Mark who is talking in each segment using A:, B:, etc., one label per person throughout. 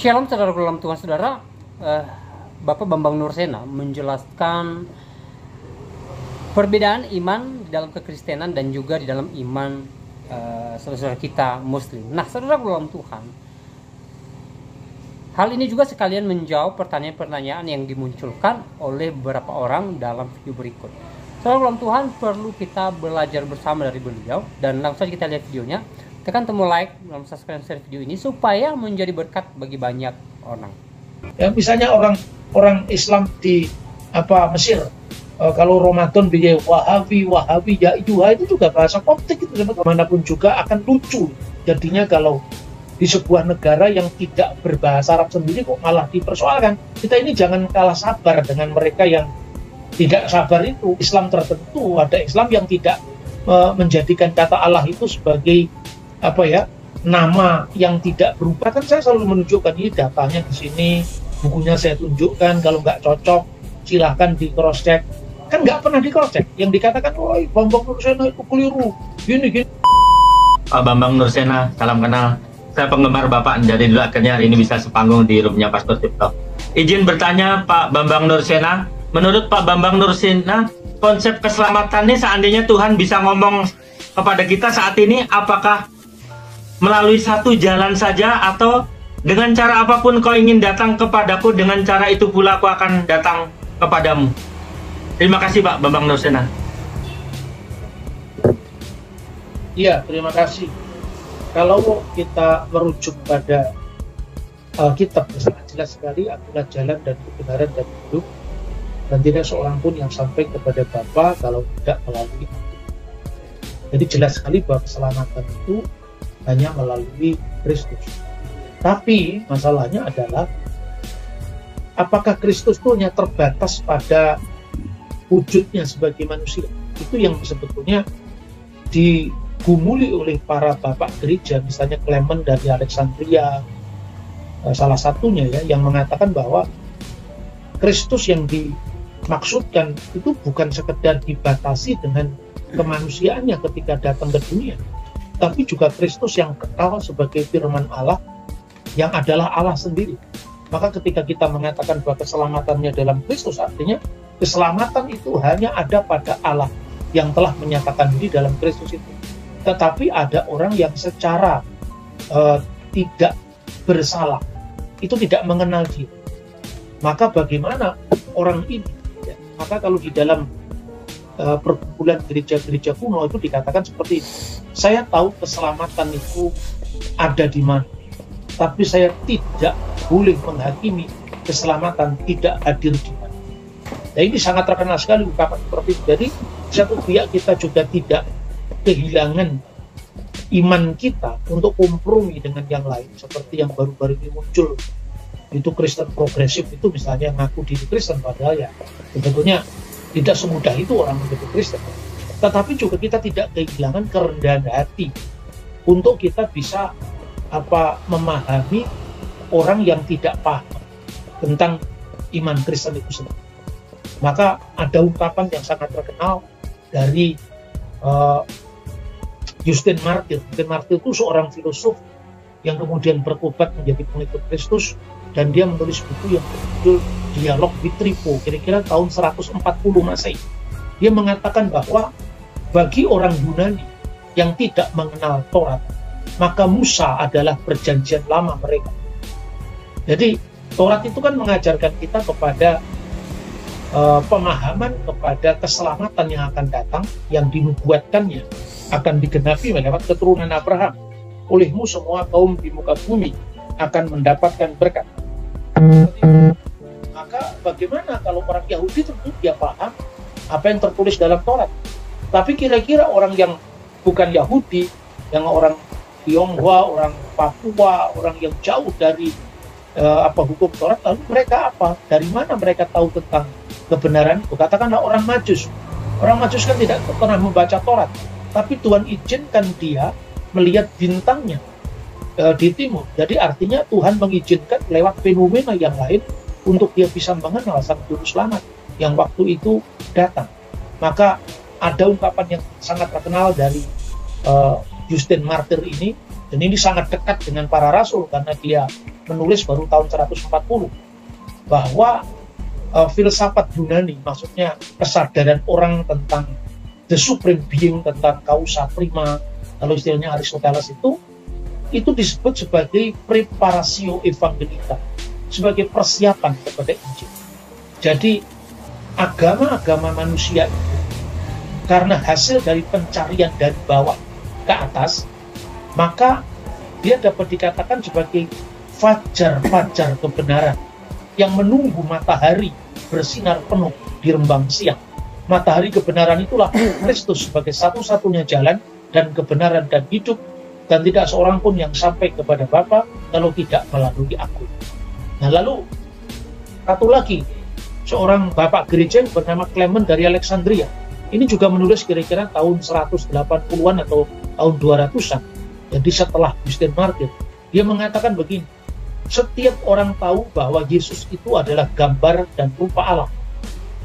A: Shalom saudara dalam Tuhan. Saudara, Bapak Bambang Nursena menjelaskan perbedaan iman di dalam kekristenan dan juga di dalam iman saudara-saudara kita Muslim. Nah, saudara dalam Tuhan, hal ini juga sekalian menjawab pertanyaan-pertanyaan yang dimunculkan oleh beberapa orang dalam video berikut. Saudara dalam Tuhan, perlu kita belajar bersama dari beliau, dan langsung saja kita lihat videonya. Tekan tombol like dan subscribe share video ini supaya menjadi berkat bagi banyak orang.
B: Ya, misalnya orang Islam di Mesir, kalau Ramadan biaya Wahabi ya itu juga bahasa Koptik, itu kemanapun juga akan lucu. Jadinya kalau di sebuah negara yang tidak berbahasa Arab sendiri kok malah dipersoalkan. Kita ini jangan kalah sabar dengan mereka yang tidak sabar itu. Islam tertentu, ada Islam yang tidak menjadikan kata Allah itu sebagai nama yang tidak berubah. Kan saya selalu menunjukkan ini datanya di sini, bukunya saya tunjukkan. Kalau nggak cocok silahkan di cross check. Kan nggak pernah di cross check. Yang dikatakan, woi Bambang Nursena itu keliru, gini.
C: Pak Bambang Nursena, salam kenal. Saya penggemar Bapak, jadi dulu akhirnya hari ini bisa sepanggung di roomnya Pastor Tipto. Izin bertanya Pak Bambang Nursena, menurut Pak Bambang Nursena, konsep keselamatan ini seandainya Tuhan bisa ngomong kepada kita saat ini, apakah melalui satu jalan saja atau dengan cara apapun kau ingin datang kepadaku, dengan cara itu pula aku akan datang kepadamu? Terima kasih Pak Bambang Nursena.
B: Iya, terima kasih. Kalau kita merujuk pada Alkitab, sangat jelas sekali, akulah jalan dan kebenaran dan hidup, dan tidak seorang pun yang sampai kepada Bapa kalau tidak melalui aku. Jadi jelas sekali bahwa keselamatan itu hanya melalui Kristus. Tapi masalahnya adalah, apakah Kristus itu hanya terbatas pada wujudnya sebagai manusia? Itu yang sebetulnya digumuli oleh para bapak gereja, misalnya Clement dari Alexandria, salah satunya ya, yang mengatakan bahwa Kristus yang dimaksudkan itu bukan sekedar dibatasi dengan kemanusiaannya ketika datang ke dunia, tapi juga Kristus yang kekal sebagai firman Allah yang adalah Allah sendiri. Maka ketika kita mengatakan bahwa keselamatannya dalam Kristus, artinya keselamatan itu hanya ada pada Allah yang telah menyatakan diri dalam Kristus itu. Tetapi ada orang yang secara tidak bersalah, itu tidak mengenal dia. Maka bagaimana orang ini? Ya, maka kalau di dalam perkumpulan gereja-gereja kuno itu dikatakan seperti ini, saya tahu keselamatan itu ada di mana, tapi saya tidak boleh menghakimi keselamatan tidak hadir di mana. Nah, ini sangat terkenal sekali ungkapan seperti itu. Jadi satu pihak kita juga tidak kehilangan iman kita untuk kompromi dengan yang lain, seperti yang baru-baru ini muncul itu Kristen progresif itu, misalnya ngaku diri Kristen padahal ya sebetulnya tidak semudah itu orang menjadi Kristen. Tetapi juga kita tidak kehilangan kerendahan hati untuk kita bisa memahami orang yang tidak paham tentang iman Kristen itu sendiri. Maka ada ungkapan yang sangat terkenal dari Justin Martyr. Justin Martyr itu seorang filosof yang kemudian bertobat menjadi pengikut Kristus, dan dia menulis buku yang berjudul Dialog with Trifo, kira-kira tahun 140 Masehi. Dia mengatakan bahwa bagi orang Yunani yang tidak mengenal Taurat, maka Musa adalah perjanjian lama mereka. Jadi Taurat itu kan mengajarkan kita kepada pemahaman kepada keselamatan yang akan datang, yang dinubuatkannya akan digenapi lewat keturunan Abraham. Olehmu semua kaum di muka bumi akan mendapatkan berkat. Maka bagaimana kalau orang Yahudi tentu dia paham apa yang tertulis dalam Taurat. Tapi kira-kira orang yang bukan Yahudi, yang orang Tionghoa, orang Papua, orang yang jauh dari hukum Taurat, lalu mereka apa? Dari mana mereka tahu tentang kebenaran itu? Katakanlah orang Majus. Orang Majus kan tidak pernah membaca Taurat, tapi Tuhan izinkan dia melihat bintangnya di timur. Jadi artinya Tuhan mengizinkan lewat fenomena yang lain untuk dia bisa mengenal sang juru selamat yang waktu itu datang. Maka ada ungkapan yang sangat terkenal dari Justin Martyr ini, dan ini sangat dekat dengan para rasul karena dia menulis baru tahun 140 bahwa filsafat Yunani, maksudnya kesadaran orang tentang the supreme being, tentang causa prima, kalau istilahnya Aristoteles itu disebut sebagai preparatio evangelika, sebagai persiapan kepada Injil. Jadi agama-agama manusia itu karena hasil dari pencarian dari bawah ke atas, maka dia dapat dikatakan sebagai fajar-fajar kebenaran yang menunggu matahari bersinar penuh di rembang siang. Matahari kebenaran itulah Kristus sebagai satu-satunya jalan dan kebenaran dan hidup, dan tidak seorang pun yang sampai kepada Bapa kalau tidak melalui aku. Nah, lalu satu lagi, seorang bapak gereja bernama Clement dari Alexandria. Ini juga menulis kira-kira tahun 180-an atau tahun 200-an. Jadi setelah Justin Martyr, dia mengatakan begini, setiap orang tahu bahwa Yesus itu adalah gambar dan rupa Allah.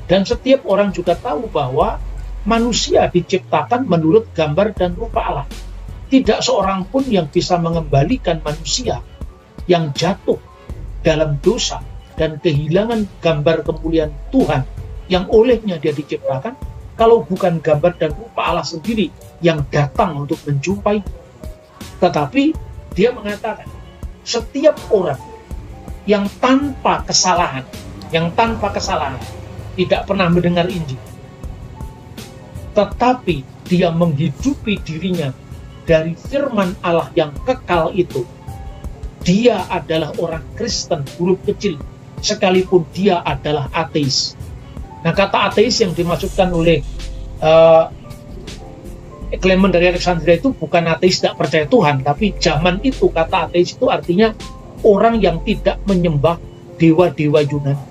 B: Dan setiap orang juga tahu bahwa manusia diciptakan menurut gambar dan rupa Allah. Tidak seorang pun yang bisa mengembalikan manusia yang jatuh dalam dosa dan kehilangan gambar kemuliaan Tuhan yang olehnya dia diciptakan, kalau bukan gambar dan rupa Allah sendiri yang datang untuk menjumpai. Tetapi dia mengatakan, setiap orang yang tanpa kesalahan, tidak pernah mendengar Injil, tetapi dia menghidupi dirinya dari firman Allah yang kekal itu, dia adalah orang Kristen huruf kecil, sekalipun dia adalah ateis. Nah, kata ateis yang dimaksudkan oleh Clement dari Alexandria itu bukan ateis tidak percaya Tuhan, tapi zaman itu kata ateis itu artinya orang yang tidak menyembah dewa-dewa Yunani.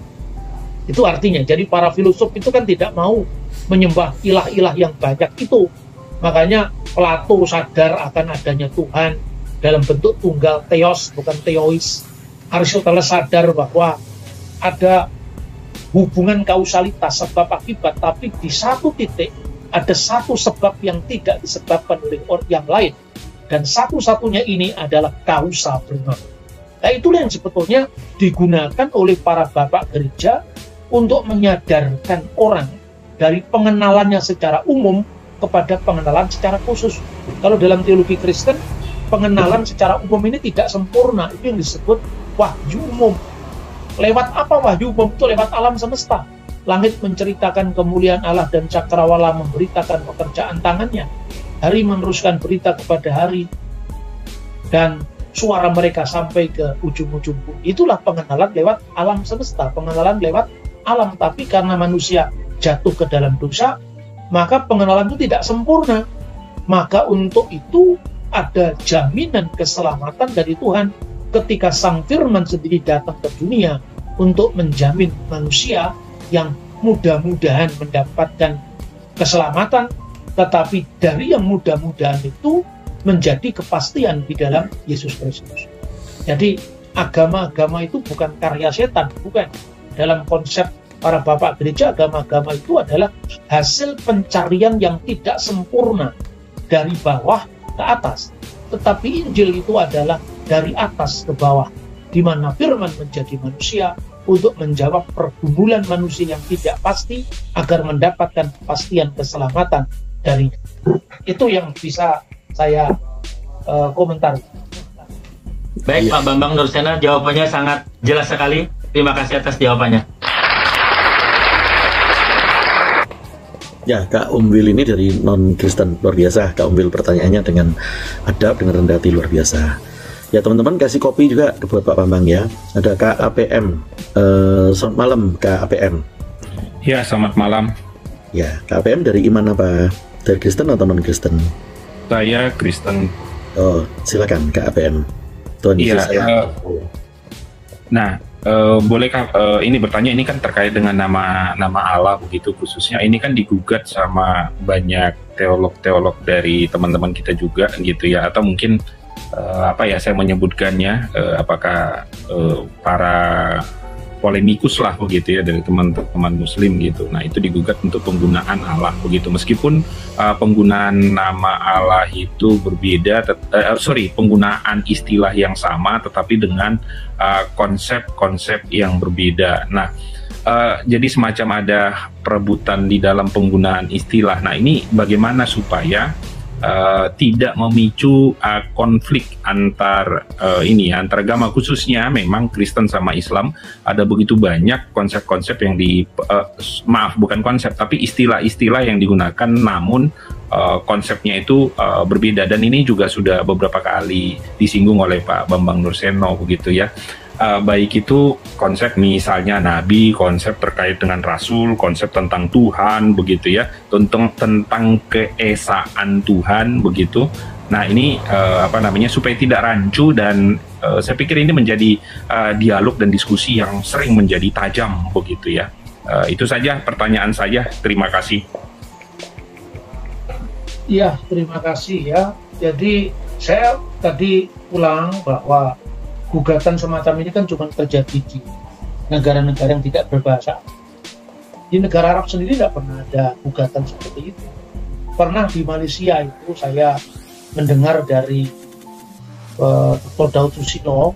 B: Itu artinya, jadi para filosof itu kan tidak mau menyembah ilah-ilah yang banyak itu. Makanya Plato sadar akan adanya Tuhan dalam bentuk tunggal, theos bukan theois. Aristoteles sadar bahwa ada hubungan kausalitas sebab akibat, tapi di satu titik ada satu sebab yang tidak disebabkan oleh orang yang lain, dan satu-satunya ini adalah causa prima. Nah, itulah yang sebetulnya digunakan oleh para bapak gereja untuk menyadarkan orang dari pengenalannya secara umum kepada pengenalan secara khusus. Kalau dalam teologi Kristen, pengenalan secara umum ini tidak sempurna, itu yang disebut wahyu umum. Lewat apa wahyu umum? Itu lewat alam semesta. Langit menceritakan kemuliaan Allah dan cakrawala memberitakan pekerjaan tangannya. Hari meneruskan berita kepada hari, dan suara mereka sampai ke ujung-ujung bumi. Itulah pengenalan lewat alam semesta, pengenalan lewat alam. Tapi karena manusia jatuh ke dalam dosa, maka pengenalan itu tidak sempurna. Maka untuk itu ada jaminan keselamatan dari Tuhan ketika Sang Firman sendiri datang ke dunia untuk menjamin manusia yang mudah-mudahan mendapatkan keselamatan, tetapi dari yang mudah-mudahan itu menjadi kepastian di dalam Yesus Kristus. Jadi agama-agama itu bukan karya setan, bukan. Dalam konsep para bapak gereja, agama-agama itu adalah hasil pencarian yang tidak sempurna dari bawah ke atas. Tetapi Injil itu adalah dari atas ke bawah, di mana firman menjadi manusia untuk menjawab pergumulan manusia yang tidak pasti agar mendapatkan kepastian keselamatan darinya. Itu yang bisa saya komentar.
C: Baik, Pak Bambang Nursena, jawabannya sangat jelas sekali. Terima kasih atas jawabannya.
D: Ya, Kak Umwil ini dari non-Kristen, luar biasa. Kak Umwil pertanyaannya dengan adab, dengan rendah hati, luar biasa. Ya teman-teman, kasih kopi juga buat Pak Bambang ya. Ada Kak APM. Selamat malam Kak APM.
E: Ya, selamat malam.
D: Ya, Kak APM dari iman apa? Dari Kristen atau non-Kristen?
E: Saya Kristen.
D: Oh, silakan Kak APM. Tuhan Yesus saya.
E: Nah, bolehkah ini bertanya, ini kan terkait dengan nama Allah begitu khususnya. Ini kan digugat sama banyak teolog-teolog dari teman-teman kita juga gitu ya, atau mungkin saya menyebutkannya apakah para polemikus lah begitu ya dari teman-teman Muslim gitu. Nah itu digugat untuk penggunaan Allah begitu, meskipun penggunaan nama Allah itu berbeda, penggunaan istilah yang sama tetapi dengan konsep-konsep yang berbeda. Nah jadi semacam ada perebutan di dalam penggunaan istilah. Nah ini bagaimana supaya tidak memicu konflik antar agama, khususnya memang Kristen sama Islam ada begitu banyak konsep-konsep yang bukan konsep tapi istilah-istilah yang digunakan, namun konsepnya itu berbeda, dan ini juga sudah beberapa kali disinggung oleh Pak Bambang Nurseno begitu ya. Baik itu konsep misalnya nabi, konsep terkait dengan rasul, konsep tentang Tuhan begitu ya, tentang keesaan Tuhan begitu. Nah ini supaya tidak rancu, dan saya pikir ini menjadi dialog dan diskusi yang sering menjadi tajam begitu ya. Itu saja pertanyaan saya, terima kasih.
B: Iya, terima kasih ya. Jadi saya tadi ulang bahwa gugatan semacam ini kan cuma terjadi di negara-negara yang tidak berbahasa. Di negara Arab sendiri tidak pernah ada gugatan seperti itu. Pernah di Malaysia itu saya mendengar dari Dr. Daud Susilo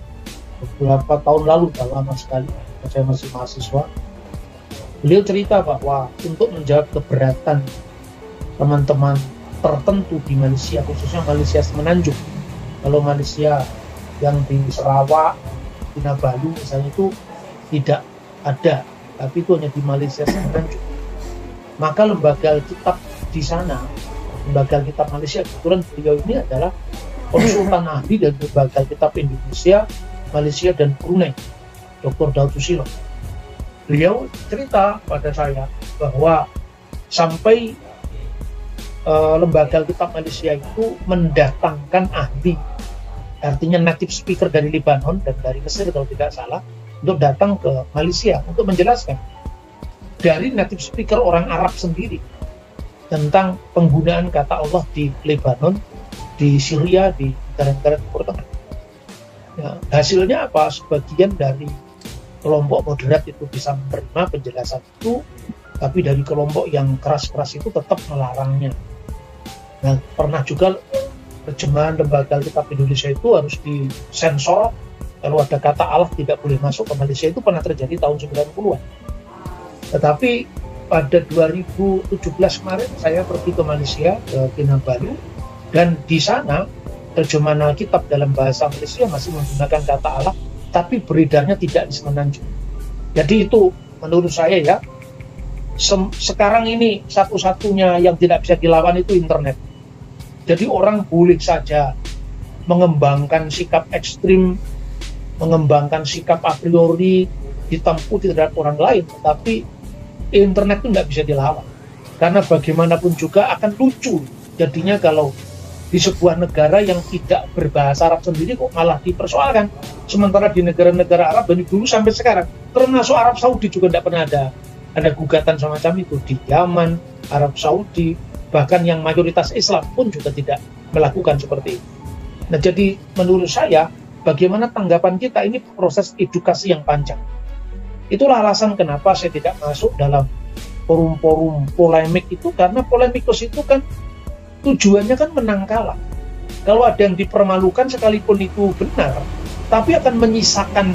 B: beberapa tahun lalu, lama sekali, saya masih mahasiswa. Beliau cerita bahwa untuk menjawab keberatan teman-teman tertentu di Malaysia, khususnya Malaysia Semenanjung, kalau Malaysia yang di Sarawak, Kinabalu misalnya itu tidak ada, tapi itu hanya di Malaysia Semenanjung. Maka lembaga Alkitab di sana, lembaga Alkitab Malaysia, kebetulan beliau ini adalah konsultan ahli dari lembaga Alkitab Indonesia, Malaysia dan Brunei, Dr. Daud Susilo. Beliau cerita pada saya bahwa sampai lembaga Alkitab Malaysia itu mendatangkan ahli, artinya native speaker dari Lebanon dan dari Mesir kalau tidak salah, untuk datang ke Malaysia untuk menjelaskan dari native speaker orang Arab sendiri tentang penggunaan kata Allah di Lebanon, di Syria, di negara-negara Timur Tengah. Ya, hasilnya apa? Sebagian dari kelompok moderat itu bisa menerima penjelasan itu, tapi dari kelompok yang keras-keras itu tetap melarangnya. Nah, pernah juga terjemahan lembaga Alkitab Indonesia itu harus disensor, kalau ada kata Allah tidak boleh masuk ke Malaysia, itu pernah terjadi tahun 90-an. Tetapi pada 2017 kemarin saya pergi ke Malaysia, ke Kinabalu, dan di sana terjemahan Alkitab dalam bahasa Malaysia masih menggunakan kata Allah, tapi beredarnya tidak di Semenanjung. Jadi itu menurut saya ya, sekarang ini satu-satunya yang tidak bisa dilawan itu internet. Jadi orang boleh saja mengembangkan sikap ekstrim, mengembangkan sikap a priori, hitam putih terhadap orang lain, tapi internet itu tidak bisa dilawan. Karena bagaimanapun juga akan lucu jadinya kalau di sebuah negara yang tidak berbahasa Arab sendiri kok malah dipersoalkan. Sementara di negara-negara Arab dari dulu sampai sekarang, termasuk Arab Saudi juga tidak pernah ada gugatan semacam itu. Di Yaman, Arab Saudi, bahkan yang mayoritas Islam pun juga tidak melakukan seperti itu. Nah, jadi menurut saya, bagaimana tanggapan kita, ini proses edukasi yang panjang. Itulah alasan kenapa saya tidak masuk dalam forum-forum polemik itu, karena polemikus itu kan tujuannya kan menang kalah. Kalau ada yang dipermalukan sekalipun itu benar, tapi akan menyisakan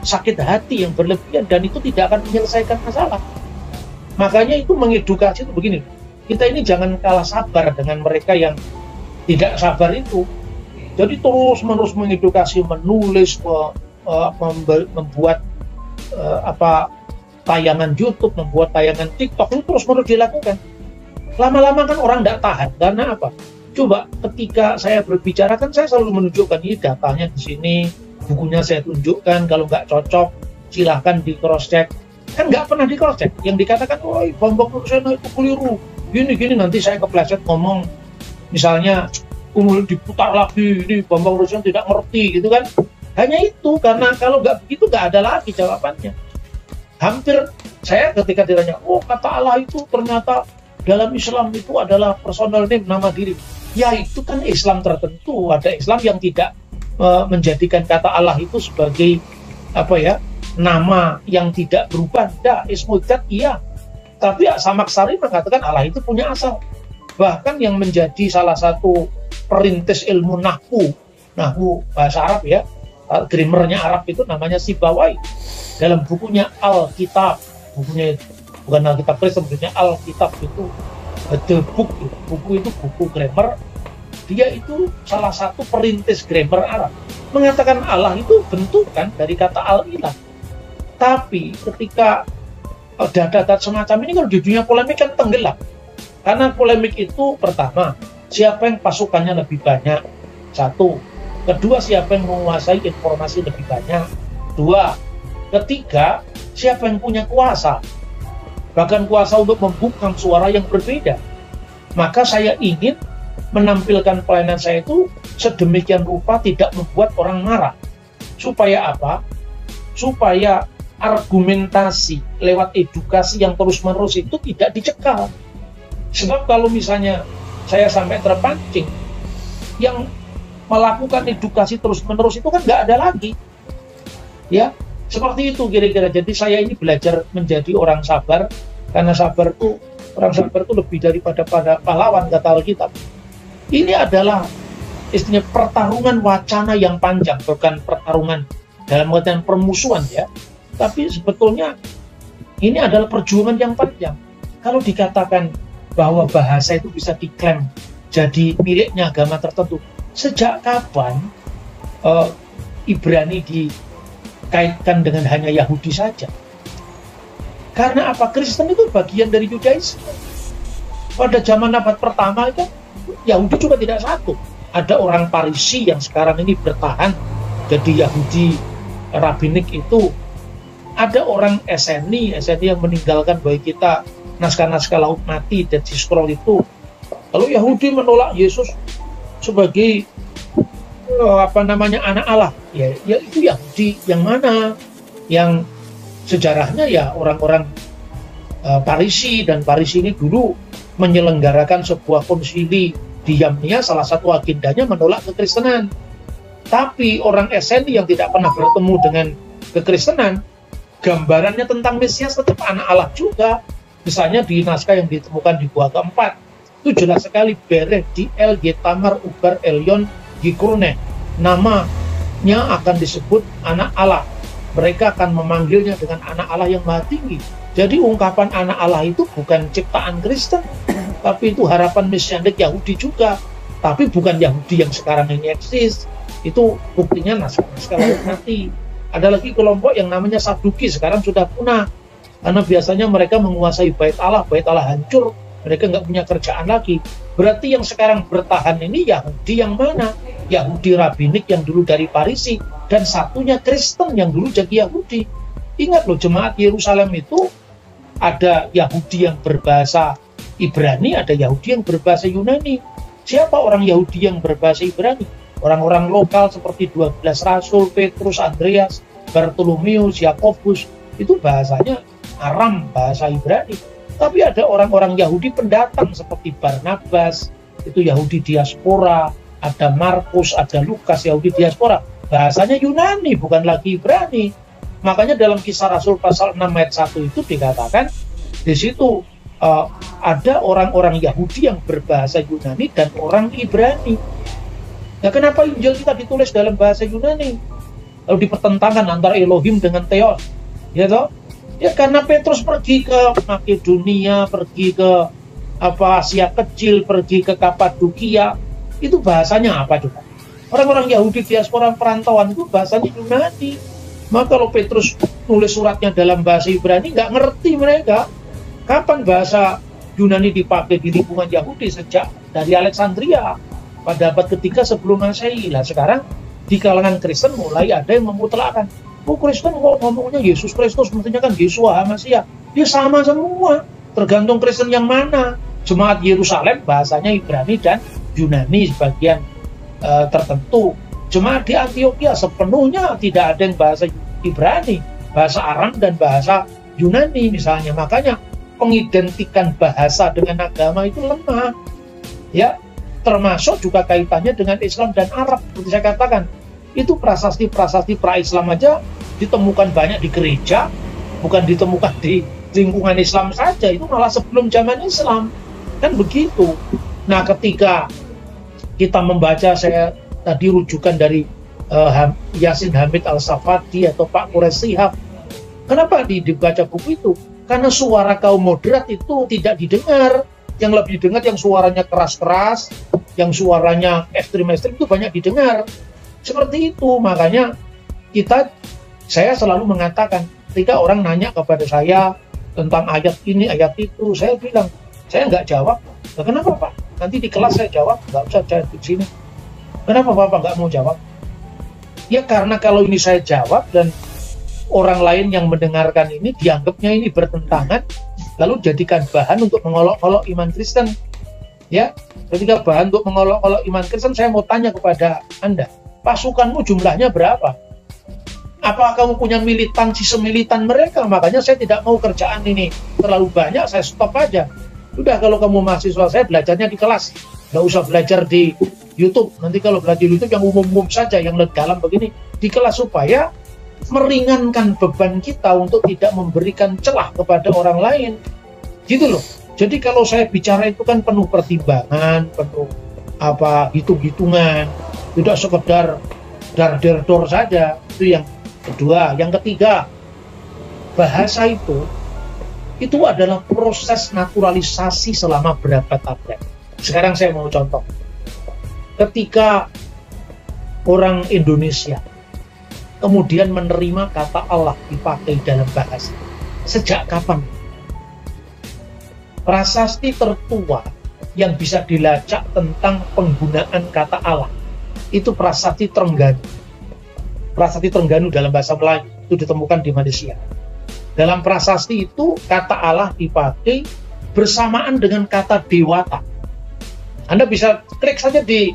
B: sakit hati yang berlebihan, dan itu tidak akan menyelesaikan masalah. Makanya itu mengedukasi itu begini, kita ini jangan kalah sabar dengan mereka yang tidak sabar itu. Jadi terus-menerus mengedukasi, menulis, membuat tayangan YouTube, membuat tayangan TikTok, itu terus-menerus dilakukan. Lama-lama kan orang tidak tahan. Karena apa? Coba ketika saya berbicara kan saya selalu menunjukkan ini datanya di sini, bukunya saya tunjukkan, kalau nggak cocok silahkan di cross check. Kan nggak pernah di cross check. Yang dikatakan, oh Bambang Nurseno itu keliru, gini nanti saya kepleset ngomong, misalnya kemudian diputar lagi, ini Bambang Nurseno tidak ngerti gitu kan. Hanya itu, karena kalau nggak begitu nggak ada lagi jawabannya. Hampir saya ketika ditanya, oh kata Allah itu ternyata dalam Islam itu adalah personal name, nama diri. Ya itu kan Islam tertentu, ada Islam yang tidak menjadikan kata Allah itu sebagai nama yang tidak berubah. Ismul Dzat iya, tapi Samak Sari mengatakan Allah itu punya asal. Bahkan yang menjadi salah satu perintis ilmu nahwu bahasa Arab ya, grammarnya Arab itu namanya Sibawai. Dalam bukunya Alkitab, bukunya bukan Alkitab Kristen, bukunya Alkitab itu the book, buku itu buku grammar. Dia itu salah satu perintis grammar Arab, mengatakan Allah itu bentukan dari kata al-ilah. Tapi ketika data-data semacam ini kalau di dunia polemik kan tenggelam. Karena polemik itu pertama, siapa yang pasukannya lebih banyak? Satu. Kedua, siapa yang menguasai informasi lebih banyak? Dua. Ketiga, siapa yang punya kuasa? Bahkan kuasa untuk membungkam suara yang berbeda. Maka saya ingin menampilkan pelayanan saya itu sedemikian rupa tidak membuat orang marah. Supaya apa? Supaya argumentasi lewat edukasi yang terus-menerus itu tidak dicekal. Sebab kalau misalnya saya sampai terpancing, yang melakukan edukasi terus-menerus itu kan nggak ada lagi. Ya, seperti itu kira-kira. Jadi saya ini belajar menjadi orang sabar, karena orang sabar itu lebih daripada pahlawan, kata Alkitab. Ini adalah istilahnya pertarungan wacana yang panjang, bukan pertarungan dalam artian permusuhan ya. Tapi sebetulnya ini adalah perjuangan yang panjang. Kalau dikatakan bahwa bahasa itu bisa diklaim jadi miliknya agama tertentu, sejak kapan Ibrani dikaitkan dengan hanya Yahudi saja? Karena apa? Kristen itu bagian dari Yudaisme. Pada zaman abad pertama itu Yahudi juga tidak satu. Ada orang Parisi yang sekarang ini bertahan jadi Yahudi rabbinik itu. Ada orang SNI yang meninggalkan bagi kita naskah-naskah laut mati dan si scroll itu. Lalu Yahudi menolak Yesus sebagai anak Allah. Ya itu Yahudi yang mana? Yang sejarahnya ya orang-orang Parisi, dan Parisi ini dulu menyelenggarakan sebuah konsili di Yamnia, salah satu agendanya menolak kekristenan. Tapi orang SNI yang tidak pernah bertemu dengan kekristenan, gambarannya tentang Mesias tetap anak Allah juga. Misalnya di naskah yang ditemukan di gua keempat, itu jelas sekali Bereh di El Getamar Ubar Elyon Gikrone, namanya akan disebut anak Allah. Mereka akan memanggilnya dengan anak Allah yang maha tinggi. Jadi ungkapan anak Allah itu bukan ciptaan Kristen, tapi itu harapan mesianik Yahudi juga. Tapi bukan Yahudi yang sekarang ini eksis. Itu buktinya naskah-naskah laut mati. Ada lagi kelompok yang namanya Saduki, sekarang sudah punah. Karena biasanya mereka menguasai bait Allah hancur, mereka nggak punya kerjaan lagi. Berarti yang sekarang bertahan ini Yahudi yang mana? Yahudi rabbinik yang dulu dari Parisi, dan satunya Kristen yang dulu jadi Yahudi. Ingat loh, jemaat Yerusalem itu ada Yahudi yang berbahasa Ibrani, ada Yahudi yang berbahasa Yunani. Siapa orang Yahudi yang berbahasa Ibrani? Orang-orang lokal seperti 12 Rasul, Petrus, Andreas, Bartolomeus, Yakobus, itu bahasanya Aram, bahasa Ibrani. Tapi ada orang-orang Yahudi pendatang seperti Barnabas, itu Yahudi diaspora, ada Markus, ada Lukas, Yahudi diaspora, bahasanya Yunani, bukan lagi Ibrani. Makanya dalam Kisah Rasul pasal 6 ayat 1 itu dikatakan di situ ada orang-orang Yahudi yang berbahasa Yunani dan orang Ibrani. Nah, kenapa Injil kita ditulis dalam bahasa Yunani? Lalu dipertentangkan antara Elohim dengan Theos, ya toh? Ya karena Petrus pergi ke Makedonia, pergi ke Asia Kecil, pergi ke Kapadokia, itu bahasanya apa coba? Orang-orang Yahudi diaspora perantauan itu bahasanya Yunani. Maka kalau Petrus nulis suratnya dalam bahasa Ibrani, nggak ngerti mereka. Kapan bahasa Yunani dipakai di lingkungan Yahudi? Sejak dari Alexandria pada abad ketiga sebelum Masehi. Lah sekarang di kalangan Kristen mulai ada yang memutlakkan, oh Kristen kok ngomongnya Yesus Kristus, mestinya kan Yeshua HaMashiach. Dia sama semua, tergantung Kristen yang mana. Jemaat Yerusalem bahasanya Ibrani dan Yunani sebagian tertentu. Jemaat di Antioquia sepenuhnya tidak ada yang bahasa Ibrani, bahasa Aram dan bahasa Yunani misalnya. Makanya pengidentikan bahasa dengan agama itu lemah, ya, termasuk juga kaitannya dengan Islam dan Arab. Seperti saya katakan, itu prasasti pra-Islam aja ditemukan banyak di gereja, bukan ditemukan di lingkungan Islam saja, itu malah sebelum zaman Islam. Kan begitu. Nah, ketika kita membaca, saya tadi rujukan dari Yasin Hamid Al-Safadi atau Pak Quraish Shihab. Kenapa dibaca buku itu? Karena suara kaum moderat itu tidak didengar. Yang lebih didengar yang suaranya keras-keras, yang suaranya ekstrim-ekstrim itu banyak didengar. Seperti itu, makanya saya selalu mengatakan, ketika orang nanya kepada saya tentang ayat ini, ayat itu, saya bilang, saya nggak jawab. Nah, kenapa Pak? Nanti di kelas saya jawab, nggak usah jawab di sini. Kenapa Bapak nggak mau jawab? Ya karena kalau ini saya jawab dan orang lain yang mendengarkan ini dianggapnya ini bertentangan, lalu jadikan bahan untuk mengolok-olok iman Kristen. Ya, ketika bahan untuk mengolok-olok iman Kristen, saya mau tanya kepada Anda, pasukanmu jumlahnya berapa? Apakah kamu punya militansi semilitan mereka? Makanya saya tidak mau kerjaan ini terlalu banyak, saya stop aja. Udah, kalau kamu mahasiswa saya belajarnya di kelas, nggak usah belajar di YouTube. Nanti kalau belajar di YouTube yang umum-umum saja, yang dalam begini, di kelas, supaya meringankan beban kita untuk tidak memberikan celah kepada orang lain. Gitu loh. Jadi kalau saya bicara itu kan penuh pertimbangan, penuh hitung-hitungan, tidak sekedar dar-der-dor saja. Itu yang kedua. Yang ketiga, bahasa itu adalah proses naturalisasi selama berabad-abad. Sekarang saya mau contoh. Ketika orang Indonesia kemudian menerima kata Allah dipakai dalam bahasa, sejak kapan? Prasasti tertua yang bisa dilacak tentang penggunaan kata Allah itu prasasti Trengganu. Prasasti Trengganu dalam bahasa Melayu itu ditemukan di Malaysia. Dalam prasasti itu kata Allah dipakai bersamaan dengan kata dewata. Anda bisa klik saja di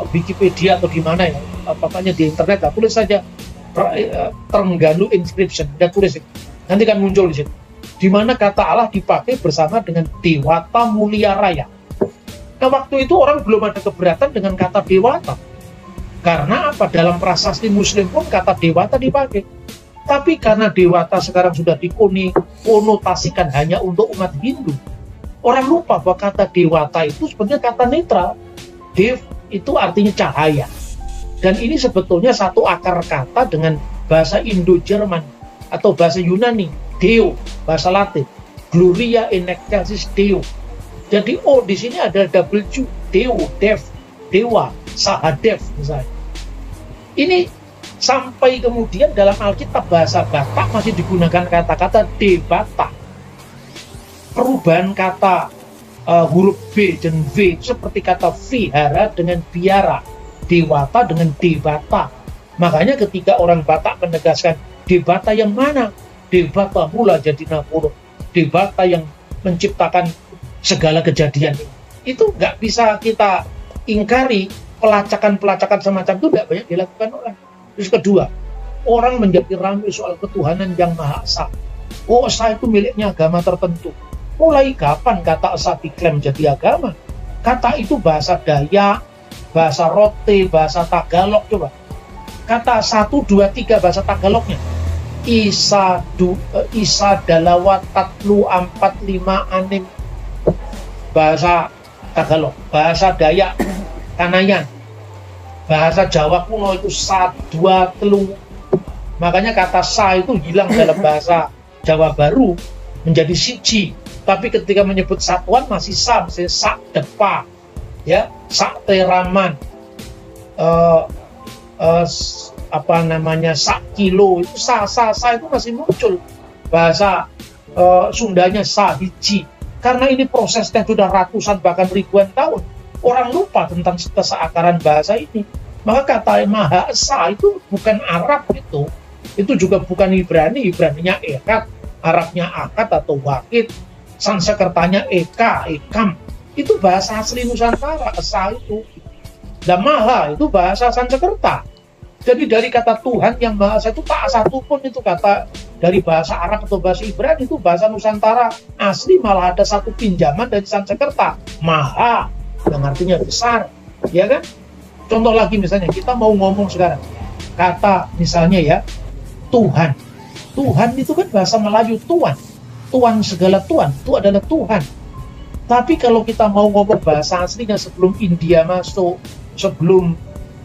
B: Wikipedia atau di mana ya, pokoknya di internet, tulis saja Trengganu inscription, dan tulis itu. Nanti kan muncul di situ. Di mana kata Allah dipakai bersama dengan Dewata Mulia Raya. Nah, waktu itu orang belum ada keberatan dengan kata dewata. Karena apa? Dalam prasasti Muslim pun kata dewata dipakai. Tapi karena dewata sekarang sudah dikonotasikan hanya untuk umat Hindu, orang lupa bahwa kata dewata itu sebenarnya kata netral. Dev itu artinya cahaya. Dan ini sebetulnya satu akar kata dengan bahasa Indo-Jerman atau bahasa Yunani, Deo, bahasa Latin, Gloria in excelsis Deo. Jadi di sini ada W, Deo, Dev, Dewa, Sahadev misalnya. Ini sampai kemudian dalam Alkitab bahasa Batak masih digunakan kata-kata debata. Perubahan kata huruf B dan V seperti kata vihara dengan biara, dewata dengan debata. Makanya ketika orang Batak menegaskan debata yang mana? Debata mula jadi napurun, debata yang menciptakan segala kejadian ini. Itu nggak bisa kita ingkari. Pelacakan-pelacakan semacam itu tidak banyak dilakukan orang. Terus kedua, orang menjadi ramai soal ketuhanan yang Maha Esa. Esa itu miliknya agama tertentu. Mulai kapan kata Esa diklaim jadi agama? Kata itu bahasa Dayak, bahasa Rote, bahasa Tagalog. Coba kata 1, 2, 3 bahasa Tagalognya. Isa Dalawa Tatlu 45 Anim, bahasa Tagalog. Bahasa Dayak Kanayan, bahasa Jawa kuno itu 1, 2, 3. Makanya kata sa itu hilang dalam bahasa Jawa baru menjadi siji. Tapi ketika menyebut satuan masih sa, misalnya sak depa, ya, sak teraman, sak kilo, itu sa itu masih muncul. Bahasa Sundanya sa hiji. Karena ini prosesnya sudah ratusan bahkan ribuan tahun. Orang lupa tentang keseakaran bahasa ini. Maka kata Maha Esa itu bukan Arab itu juga bukan Ibrani. Ibraninya Ekad, Arabnya Akad atau Wakid, Sanskertanya Eka, Ekam. Itu bahasa asli Nusantara, Esa itu. Dan Maha itu bahasa Sanskerta. Jadi dari kata Tuhan yang Maha Esa itu tak satu pun itu kata dari bahasa Arab atau bahasa Ibrani, itu bahasa Nusantara asli, malah ada satu pinjaman dari Sanskerta, Maha, yang artinya besar, ya kan? Contoh lagi misalnya, kita mau ngomong sekarang, kata misalnya ya, Tuhan. Tuhan itu kan bahasa Melayu Tuan. Tuan segala Tuan, itu adalah Tuhan. Tapi kalau kita mau ngomong bahasa aslinya sebelum India masuk, sebelum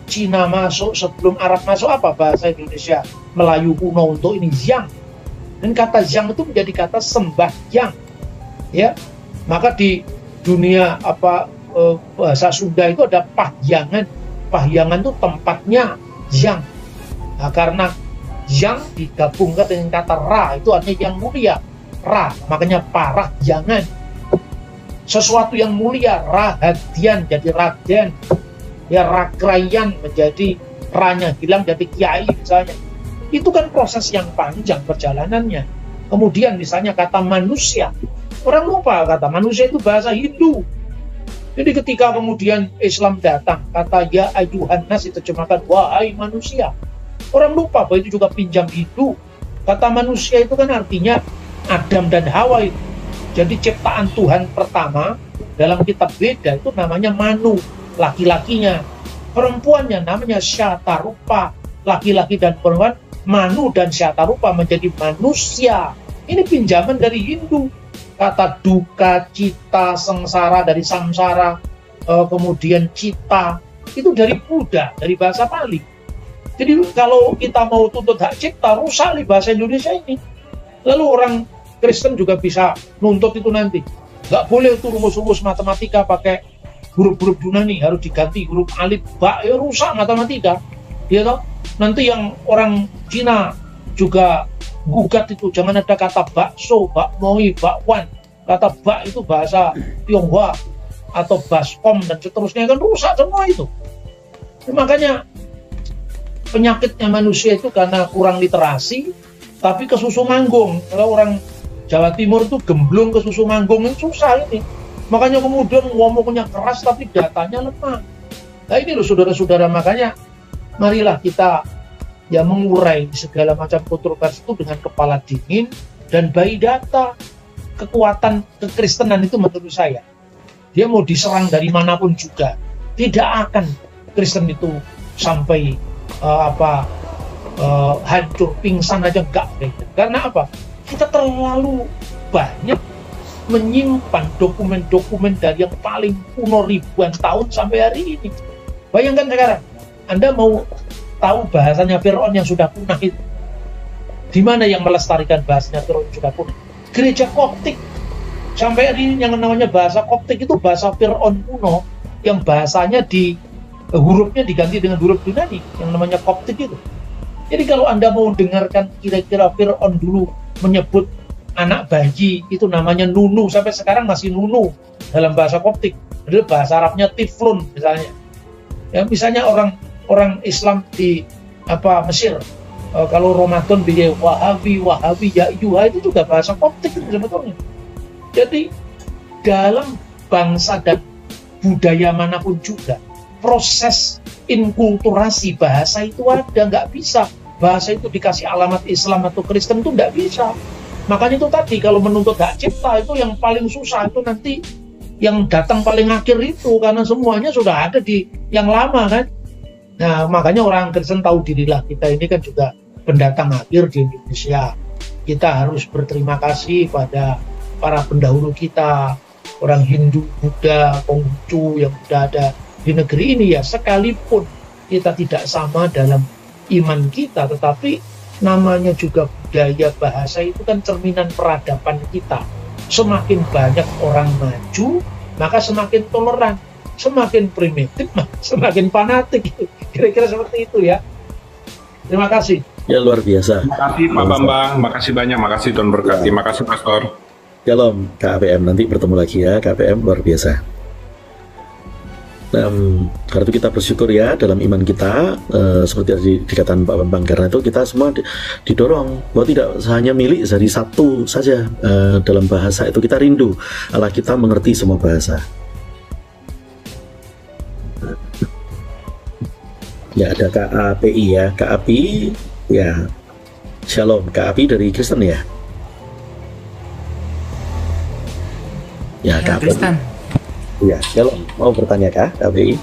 B: Cina masuk, sebelum Arab masuk, apa bahasa Indonesia Melayu kuno untuk ini? Yang. Dan kata yang itu menjadi kata sembahyang. Ya. Maka di dunia bahasa Sunda itu ada pahyangan. Pahyangan itu tempatnya yang. Nah, karena yang digabungkan dengan kata ra, itu artinya yang mulia. Ra, makanya parahyangan. Sesuatu yang mulia, rahadian jadi raden, ya rakrayan menjadi ranya hilang jadi kiai misalnya. Itu kan proses yang panjang perjalanannya. Kemudian misalnya kata manusia, orang lupa kata manusia itu bahasa Hindu. Jadi ketika kemudian Islam datang, kata ya ayuhan nas diterjemahkan wahai manusia. Orang lupa bahwa itu juga pinjam Hindu. Kata manusia itu kan artinya Adam dan Hawa itu. Jadi ciptaan Tuhan pertama dalam kitab Beda itu namanya Manu, laki-lakinya. Perempuannya namanya Syatarupa, laki-laki dan perempuan. Manu dan Syatarupa menjadi manusia. Ini pinjaman dari Hindu. Kata duka, cita, sengsara dari samsara, kemudian cita, itu dari Buddha, dari bahasa Pali. Jadi kalau kita mau tuntut hak cipta, rusak nih bahasa Indonesia ini. Lalu orang Kristen juga bisa nuntut itu nanti. Nggak boleh itu rumus-rumus matematika pakai huruf-huruf Yunani, harus diganti huruf alif, ba, ya rusak matematika. Ya toh? Nanti yang orang Cina juga gugat itu, jangan ada kata bakso, bakmoi, bakwan. Kata bak itu bahasa Tionghoa atau baskom dan seterusnya, kan rusak semua itu. Ya, makanya penyakitnya manusia itu karena kurang literasi, tapi kesusu manggung. Kalau orang Jawa Timur itu gemblung ke susu manggung, itu susah ini. Makanya kemudian ngomongnya keras tapi datanya lemah. Nah ini loh saudara-saudara, makanya marilah kita ya mengurai segala macam kontroversi itu dengan kepala dingin dan by data. Kekuatan kekristenan itu menurut saya, dia mau diserang dari manapun juga, tidak akan Kristen itu sampai hancur, pingsan aja enggak. Karena apa? Kita terlalu banyak menyimpan dokumen-dokumen dari yang paling kuno ribuan tahun sampai hari ini. Bayangkan sekarang, Anda mau tahu bahasanya Fir'aun yang sudah punah itu. Di mana yang melestarikan bahasanya Fir'aun yang sudah punah? Gereja Koptik. Sampai hari ini yang namanya bahasa Koptik itu bahasa Fir'aun kuno, yang bahasanya hurufnya diganti dengan huruf Yunani, yang namanya Koptik itu. Jadi kalau Anda mau dengarkan kira-kira Fir'aun dulu menyebut anak bayi itu namanya Nunu, sampai sekarang masih Nunu dalam bahasa Koptik. Padahal bahasa Arabnya Tiflun misalnya. Ya misalnya orang Islam di Mesir, kalau Ramadan bilang Wahabi ya Yuha, itu juga bahasa Koptik itu sebetulnya. Jadi dalam bangsa dan budaya manapun juga proses inkulturasi bahasa itu ada, nggak bisa bahasa itu dikasih alamat Islam atau Kristen itu nggak bisa. Makanya itu tadi kalau menuntut hak cipta itu yang paling susah itu nanti yang datang paling akhir itu, karena semuanya sudah ada di yang lama kan. Nah makanya orang Kristen tahu dirilah, kita ini kan juga pendatang akhir di Indonesia. Kita harus berterima kasih pada para pendahulu kita, orang Hindu, Buddha, Konghucu yang sudah ada di negeri ini ya. Sekalipun kita tidak sama dalam iman kita, tetapi namanya juga budaya, bahasa itu kan cerminan peradaban kita. Semakin banyak orang maju, maka semakin toleran. Semakin primitif, semakin fanatik. Kira-kira seperti itu ya. Terima kasih.
D: Ya luar biasa.
E: Terima kasih Pak Bambang, makasih banyak, makasih Tuhan berkati, makasih Pastor.
D: Shalom KAPM, nanti bertemu lagi ya KAPM, luar biasa. Karena itu kita bersyukur ya dalam iman kita, seperti tadi dikatakan Pak Bambang, karena itu kita semua didorong bahwa tidak hanya milik dari satu saja. Dalam bahasa itu kita rindu Allah kita mengerti semua bahasa. Ya ada KAPI ya, KAPI ya. Shalom, KAPI dari Kristen ya. Ya,
F: Kristen.
D: Ya, shalom. Mau bertanya kah, KAPI?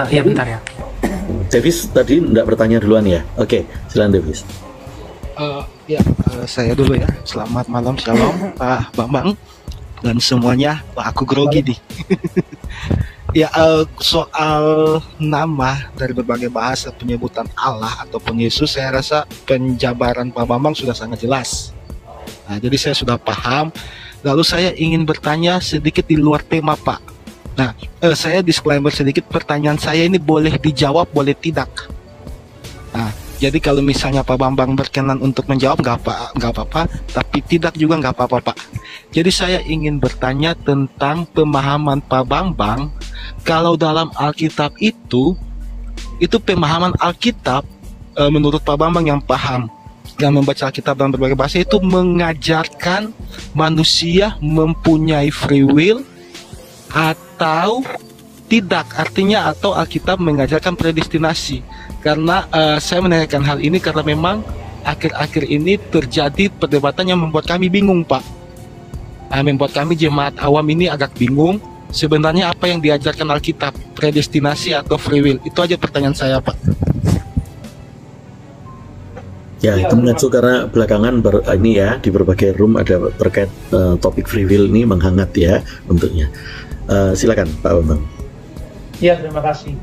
F: Ya bentar ya.
D: Davis tadi enggak bertanya duluan ya? Oke, silakan Davis.
F: Saya dulu ya. Selamat malam, shalom Pak Bambang dan semuanya. Wah, aku grogi nih. Soal nama dari berbagai bahasa penyebutan Allah ataupun Yesus, saya rasa penjabaran Pak Bambang sudah sangat jelas. Nah, jadi saya sudah paham. Lalu saya ingin bertanya sedikit di luar tema, Pak. Nah, saya disclaimer sedikit, pertanyaan saya ini boleh dijawab, boleh tidak. Nah, jadi kalau misalnya Pak Bambang berkenan untuk menjawab, nggak apa-apa, tapi tidak juga nggak apa-apa, Pak. Jadi saya ingin bertanya tentang pemahaman Pak Bambang, kalau dalam Alkitab itu pemahaman Alkitab, menurut Pak Bambang yang paham, yang membaca Alkitab dalam berbagai bahasa, itu mengajarkan manusia mempunyai free will atau tidak, artinya atau Alkitab mengajarkan predestinasi. Karena saya menanyakan hal ini karena memang akhir-akhir ini terjadi perdebatan yang membuat kami bingung, Pak. Membuat kami jemaat awam ini agak bingung. Sebenarnya apa yang diajarkan Alkitab, predestinasi atau free will? Itu aja pertanyaan saya, Pak.
D: Ya, itu mengacu karena belakangan ini ya di berbagai room ada terkait topik free will ini menghangat ya bentuknya. Silakan Pak Bambang.
B: Ya, terima kasih.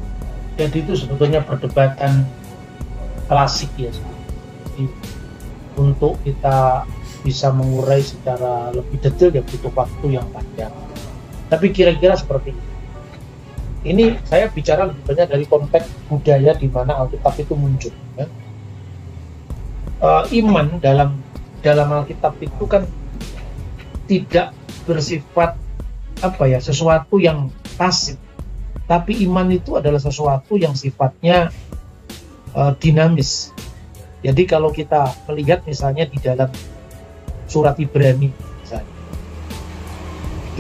B: Jadi itu sebetulnya perdebatan klasik ya. Jadi, untuk kita bisa mengurai secara lebih detail ya butuh waktu yang panjang. Tapi kira-kira seperti ini. Ini saya bicara lebih banyak dari konteks budaya di mana Alkitab itu muncul. Ya. Iman dalam Alkitab itu kan tidak bersifat sesuatu yang pasif. Tapi iman itu adalah sesuatu yang sifatnya dinamis. Jadi kalau kita melihat misalnya di dalam surat Ibrani misalnya.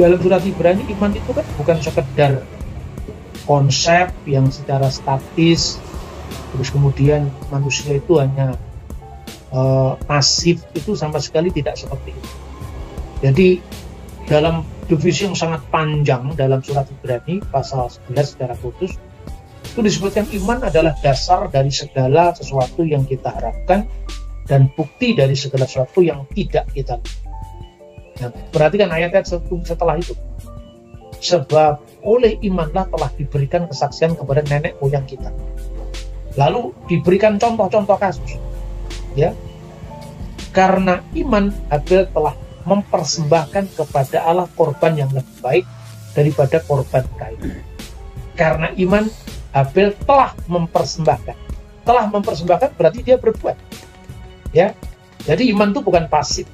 B: Dalam surat Ibrani, iman itu kan bukan sekedar konsep yang secara statis, terus kemudian manusia itu hanya pasif, itu sama sekali tidak seperti itu. Jadi dalam divisi yang sangat panjang dalam surat Ibrani pasal 11 secara khusus itu disebutkan iman adalah dasar dari segala sesuatu yang kita harapkan dan bukti dari segala sesuatu yang tidak kita lihat. Nah, perhatikan ayat-ayat setelah itu. Sebab oleh imanlah telah diberikan kesaksian kepada nenek moyang kita. Lalu diberikan contoh-contoh kasus. Ya. Karena iman Habel telah mempersembahkan kepada Allah korban yang lebih baik daripada korban Kain. Karena iman Habel telah mempersembahkan. Telah mempersembahkan berarti dia berbuat. Ya. Jadi iman itu bukan pasif.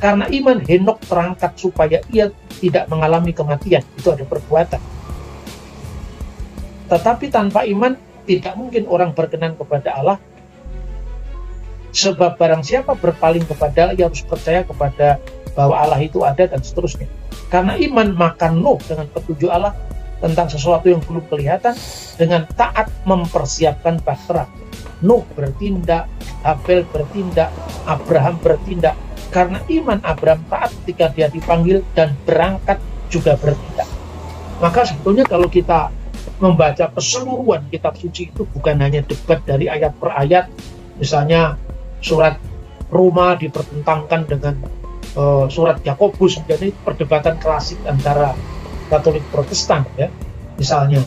B: Karena iman Henok terangkat supaya ia tidak mengalami kematian. Itu ada perbuatan. Tetapi tanpa iman tidak mungkin orang berkenan kepada Allah. Sebab barang siapa berpaling kepada Allah, ia harus percaya kepada bahwa Allah itu ada dan seterusnya. Karena iman maka Nuh dengan petunjuk Allah tentang sesuatu yang belum kelihatan dengan taat mempersiapkan bahtera. Nuh bertindak, Habel bertindak, Abraham bertindak. Karena iman Abraham taat ketika dia dipanggil dan berangkat juga bertindak. Maka sebetulnya kalau kita membaca keseluruhan kitab suci itu bukan hanya debat dari ayat per ayat, misalnya surat Roma dipertentangkan dengan surat Yakobus, jadi perdebatan klasik antara Katolik Protestan ya. Misalnya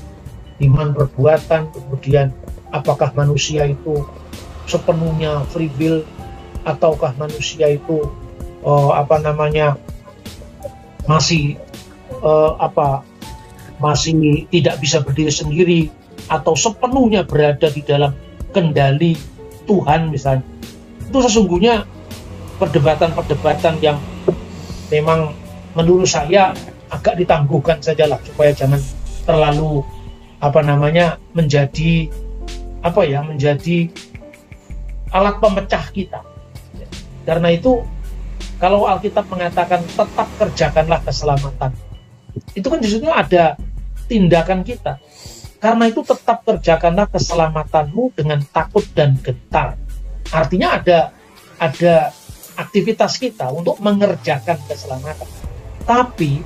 B: iman perbuatan, kemudian apakah manusia itu sepenuhnya free will ataukah manusia itu masih tidak bisa berdiri sendiri atau sepenuhnya berada di dalam kendali Tuhan misalnya. Itu sesungguhnya perdebatan-perdebatan yang memang menurut saya agak ditangguhkan sajalah supaya jangan terlalu menjadi alat pemecah kita. Karena itu kalau Alkitab mengatakan tetap kerjakanlah keselamatan, itu kan justru ada tindakan kita. Karena itu tetap kerjakanlah keselamatanmu dengan takut dan gentar. Artinya ada aktivitas kita untuk mengerjakan keselamatan. Tapi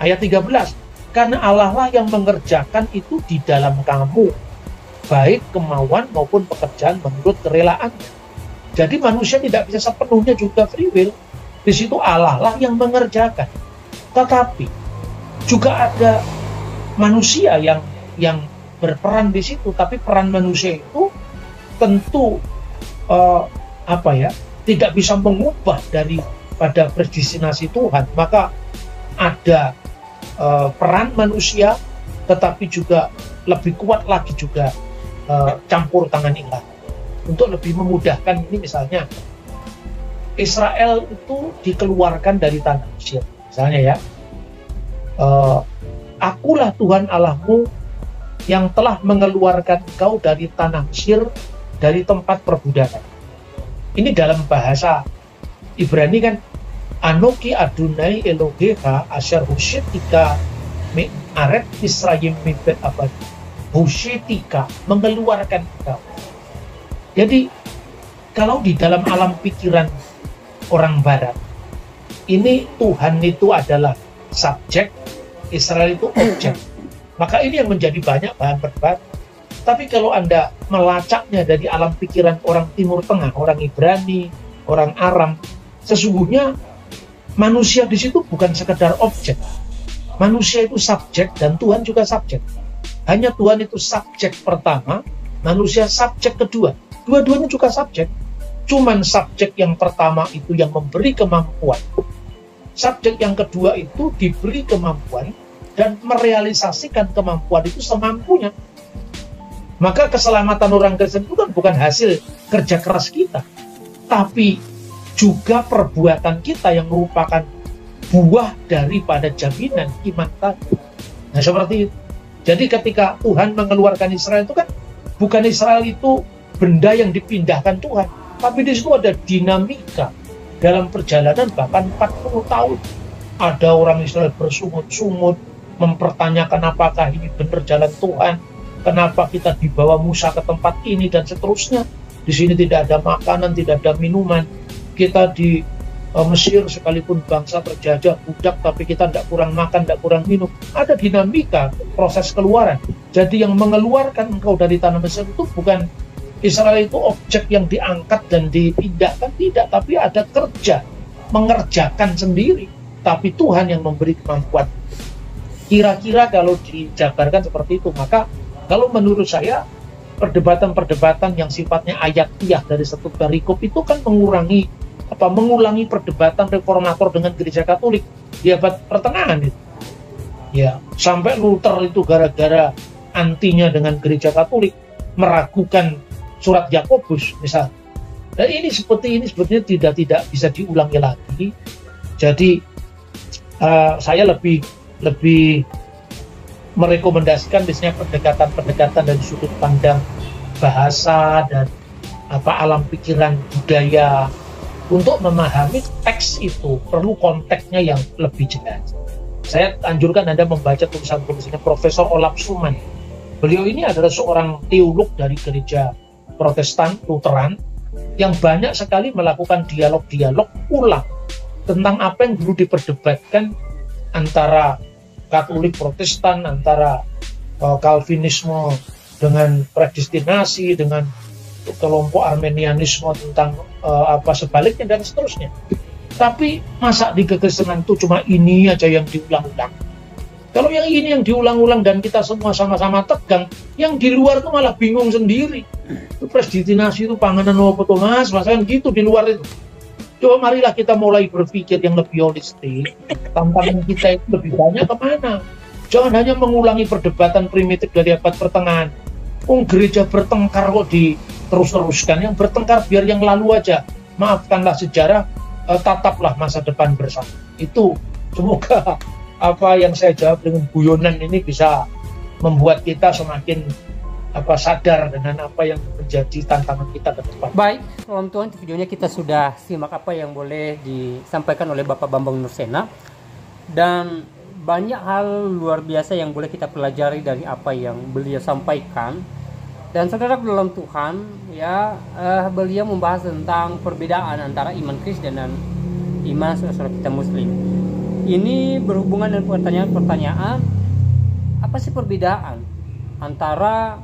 B: ayat 13, karena Allah lah yang mengerjakan itu di dalam kamu, baik kemauan maupun pekerjaan menurut kerelaannya. Jadi manusia tidak bisa sepenuhnya juga free will. Di situ Allah lah yang mengerjakan. Tetapi juga ada manusia yang berperan di situ. Tapi peran manusia itu tentu tidak bisa mengubah daripada predestinasi Tuhan. Maka ada peran manusia, tetapi juga lebih kuat lagi juga campur tangan ilahi. Untuk lebih memudahkan ini, misalnya Israel itu dikeluarkan dari tanah Mesir, misalnya ya, akulah Tuhan Allahmu yang telah mengeluarkan engkau dari tanah Mesir, dari tempat perbudakan. Ini dalam bahasa Ibrani kan, Anoki Adonai Elohecha asher hushitika me'aret Israel mibet abad, hushitika, mengeluarkan engkau. Jadi kalau di dalam alam pikiran orang barat, ini Tuhan itu adalah subjek, Israel itu objek. Maka ini yang menjadi banyak bahan berdebat. Tapi kalau Anda melacaknya dari alam pikiran orang Timur Tengah, orang Ibrani, orang Aram, sesungguhnya manusia di situ bukan sekedar objek. Manusia itu subjek dan Tuhan juga subjek. Hanya Tuhan itu subjek pertama, manusia subjek kedua. Dua-duanya juga subjek. Cuman subjek yang pertama itu yang memberi kemampuan. Subjek yang kedua itu diberi kemampuan dan merealisasikan kemampuan itu semampunya. Maka keselamatan orang Kristen itu kan bukan hasil kerja keras kita, tapi juga perbuatan kita yang merupakan buah daripada jaminan iman tadi. Nah, seperti itu. Jadi ketika Tuhan mengeluarkan Israel itu kan bukan Israel itu benda yang dipindahkan Tuhan, tapi di situ ada dinamika dalam perjalanan bahkan 40 tahun. Ada orang Israel bersungut-sungut mempertanyakan apakah ini benar jalan Tuhan, kenapa kita dibawa Musa ke tempat ini dan seterusnya. Di sini tidak ada makanan, tidak ada minuman. Kita di Mesir sekalipun bangsa terjajah budak, tapi kita tidak kurang makan, tidak kurang minum. Ada dinamika proses keluaran. Jadi yang mengeluarkan engkau dari tanah Mesir itu bukan Israel itu objek yang diangkat dan dipindahkan, tidak, tapi ada kerja, mengerjakan sendiri, tapi Tuhan yang memberi kemampuan. Kira-kira kalau dijabarkan seperti itu, maka kalau menurut saya perdebatan-perdebatan yang sifatnya ayatiah dari satu perikop itu kan mengulangi perdebatan reformator dengan gereja Katolik di abad pertengahan itu. Ya, sampai Luther itu gara-gara antinya dengan gereja Katolik meragukan surat Yakobus misalnya. Dan ini sebetulnya tidak bisa diulangi lagi. Jadi saya lebih merekomendasikan biasanya pendekatan dari sudut pandang bahasa dan alam pikiran budaya. Untuk memahami teks itu perlu konteksnya yang lebih jelas. Saya anjurkan Anda membaca tulisan-tulisannya Profesor Olaf Suman. Beliau ini adalah seorang teolog dari gereja Protestan Lutheran yang banyak sekali melakukan dialog-dialog ulang tentang apa yang dulu diperdebatkan antara Katolik Protestan, antara Calvinisme dengan predestinasi, dengan kelompok Armenianisme tentang sebaliknya dan seterusnya. Tapi masa di kekristenan itu cuma ini aja yang diulang-ulang? Kalau yang ini yang diulang-ulang dan kita semua sama-sama tegang, yang di luar itu malah bingung sendiri. Itu predestinasi itu panganan apa tuh mas? Masakan gitu di luar itu. Coba marilah kita mulai berpikir yang lebih holistik. Tantangan kita itu lebih banyak kemana? Jangan hanya mengulangi perdebatan primitif dari abad pertengahan. Gereja bertengkar kok terus-teruskan. Yang bertengkar biar yang lalu aja. Maafkanlah sejarah, tataplah masa depan bersama. Itu semoga apa yang saya jawab dengan guyonan ini bisa membuat kita semakin sadar dengan apa yang menjadi tantangan kita ke depan.
A: Baik, teman-teman, di videonya kita sudah simak apa yang boleh disampaikan oleh Bapak Bambang Nursena, dan banyak hal luar biasa yang boleh kita pelajari dari apa yang beliau sampaikan. Dan saudara dalam Tuhan, ya, beliau membahas tentang perbedaan antara iman Kristen dan iman saudara kita Muslim. Ini berhubungan dengan pertanyaan-pertanyaan, apa sih perbedaan antara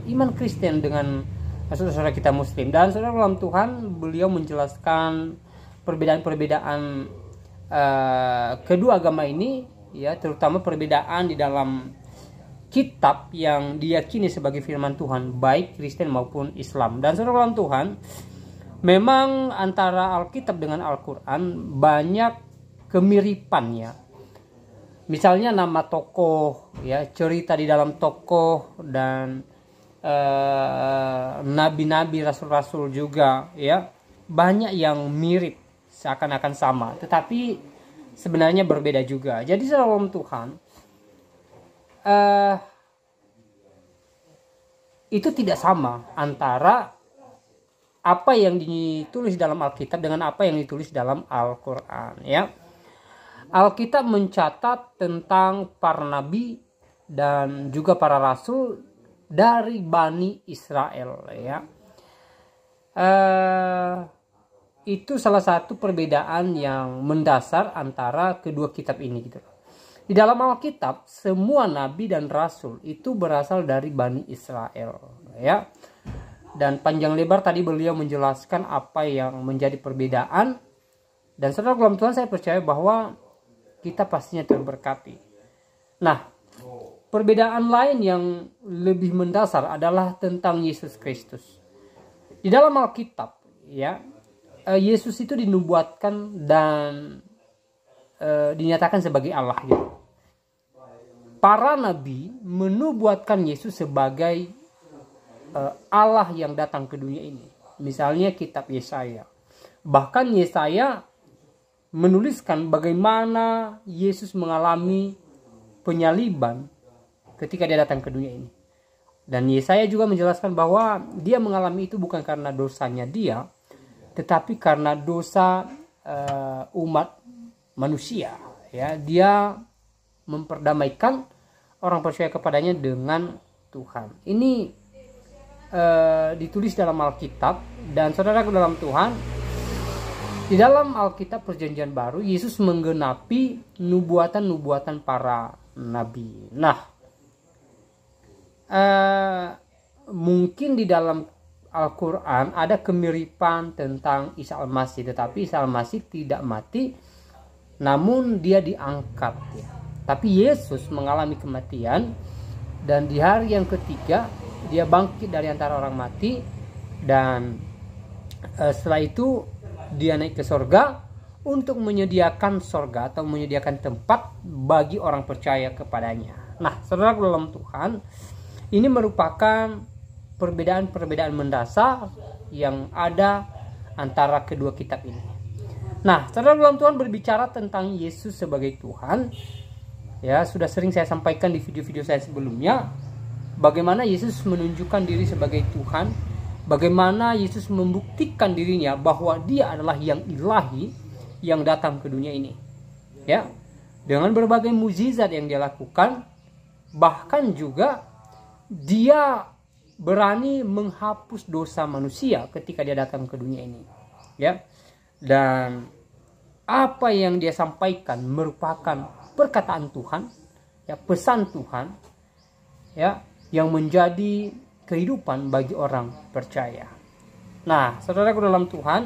A: iman Kristen dengan saudara kita Muslim. Dan saudara dalam Tuhan, beliau menjelaskan perbedaan-perbedaan kedua agama ini, ya, terutama perbedaan di dalam kitab yang diyakini sebagai firman Tuhan, baik Kristen maupun Islam. Dan saudara dalam Tuhan, memang antara Alkitab dengan Al-Quran banyak kemiripannya. Misalnya nama tokoh, ya, cerita di dalam tokoh, dan nabi-nabi, rasul-rasul juga, ya, banyak yang mirip, seakan-akan sama, tetapi sebenarnya berbeda juga. Jadi dalam Tuhan, itu tidak sama antara apa yang ditulis dalam Alkitab dengan apa yang ditulis dalam Al-Quran, ya. Alkitab mencatat tentang para nabi dan juga para rasul dari Bani Israel, ya. Itu salah satu perbedaan yang mendasar antara kedua kitab ini, gitu. Di dalam Alkitab, semua nabi dan rasul itu berasal dari Bani Israel, ya. Dan panjang lebar tadi beliau menjelaskan apa yang menjadi perbedaan. Dan saudara dalam Tuhan, saya percaya bahwa kita pastinya terberkati. Nah, perbedaan lain yang lebih mendasar adalah tentang Yesus Kristus. Di dalam Alkitab, ya, Yesus itu dinubuatkan dan dinyatakan sebagai Allah, gitu. Para nabi menubuatkan Yesus sebagai Allah yang datang ke dunia ini. Misalnya kitab Yesaya. Bahkan Yesaya menuliskan bagaimana Yesus mengalami penyaliban ketika dia datang ke dunia ini. Dan Yesaya juga menjelaskan bahwa dia mengalami itu bukan karena dosanya dia, tetapi karena dosa umat manusia, ya. Dia memperdamaikan orang percaya kepadanya dengan Tuhan. Ini ditulis dalam Alkitab. Dan saudaraku dalam Tuhan, di dalam Alkitab Perjanjian Baru, Yesus menggenapi nubuatan-nubuatan para nabi. Nah, mungkin di dalam Al-Quran ada kemiripan tentang Isa Al-Masih, tetapi Isa Al-Masih tidak mati, namun dia diangkat, ya. Tapi Yesus mengalami kematian, dan di hari yang ketiga dia bangkit dari antara orang mati, dan setelah itu dia naik ke sorga untuk menyediakan sorga atau menyediakan tempat bagi orang percaya kepadanya. Nah, saudara dalam Tuhan, ini merupakan perbedaan-perbedaan mendasar yang ada antara kedua kitab ini. Nah, saudara dalam Tuhan, berbicara tentang Yesus sebagai Tuhan, ya, sudah sering saya sampaikan di video-video saya sebelumnya, bagaimana Yesus menunjukkan diri sebagai Tuhan, bagaimana Yesus membuktikan dirinya bahwa dia adalah yang ilahi yang datang ke dunia ini, ya, dengan berbagai mukjizat yang dia lakukan. Bahkan juga dia berani menghapus dosa manusia ketika dia datang ke dunia ini, ya. Dan apa yang dia sampaikan merupakan perkataan Tuhan, ya, pesan Tuhan, ya, yang menjadi kehidupan bagi orang percaya. Nah, saudaraku dalam Tuhan,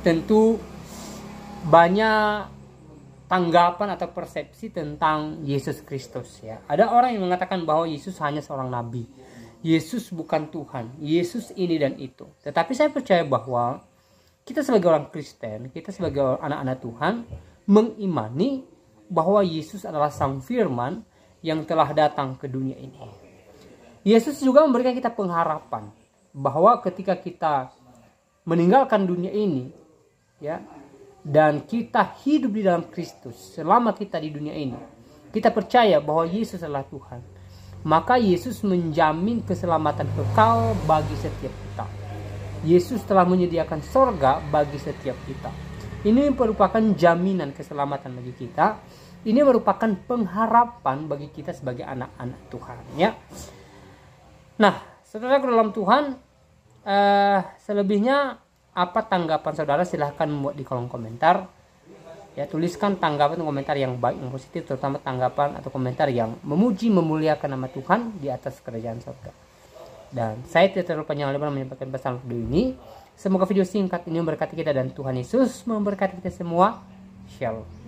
A: tentu banyak tanggapan atau persepsi tentang Yesus Kristus, ya. Ada orang yang mengatakan bahwa Yesus hanya seorang nabi, Yesus bukan Tuhan, Yesus ini dan itu. Tetapi saya percaya bahwa kita sebagai orang Kristen, kita sebagai anak-anak Tuhan, mengimani bahwa Yesus adalah Sang Firman yang telah datang ke dunia ini. Yesus juga memberikan kita pengharapan bahwa ketika kita meninggalkan dunia ini, ya, dan kita hidup di dalam Kristus selama kita di dunia ini, kita percaya bahwa Yesus adalah Tuhan, maka Yesus menjamin keselamatan kekal bagi setiap kita. Yesus telah menyediakan sorga bagi setiap kita. Ini merupakan jaminan keselamatan bagi kita. Ini merupakan pengharapan bagi kita sebagai anak-anak Tuhan, ya. Nah, saudara dalam Tuhan, selebihnya apa tanggapan saudara, silahkan membuat di kolom komentar. Ya, tuliskan tanggapan atau komentar yang baik, yang positif, terutama tanggapan atau komentar yang memuji, memuliakan nama Tuhan di atas kerajaan surga. Dan saya tidak terlalu panjang lebar menyampaikan pesan video ini. Semoga video singkat ini memberkati kita dan Tuhan Yesus memberkati kita semua. Shalom.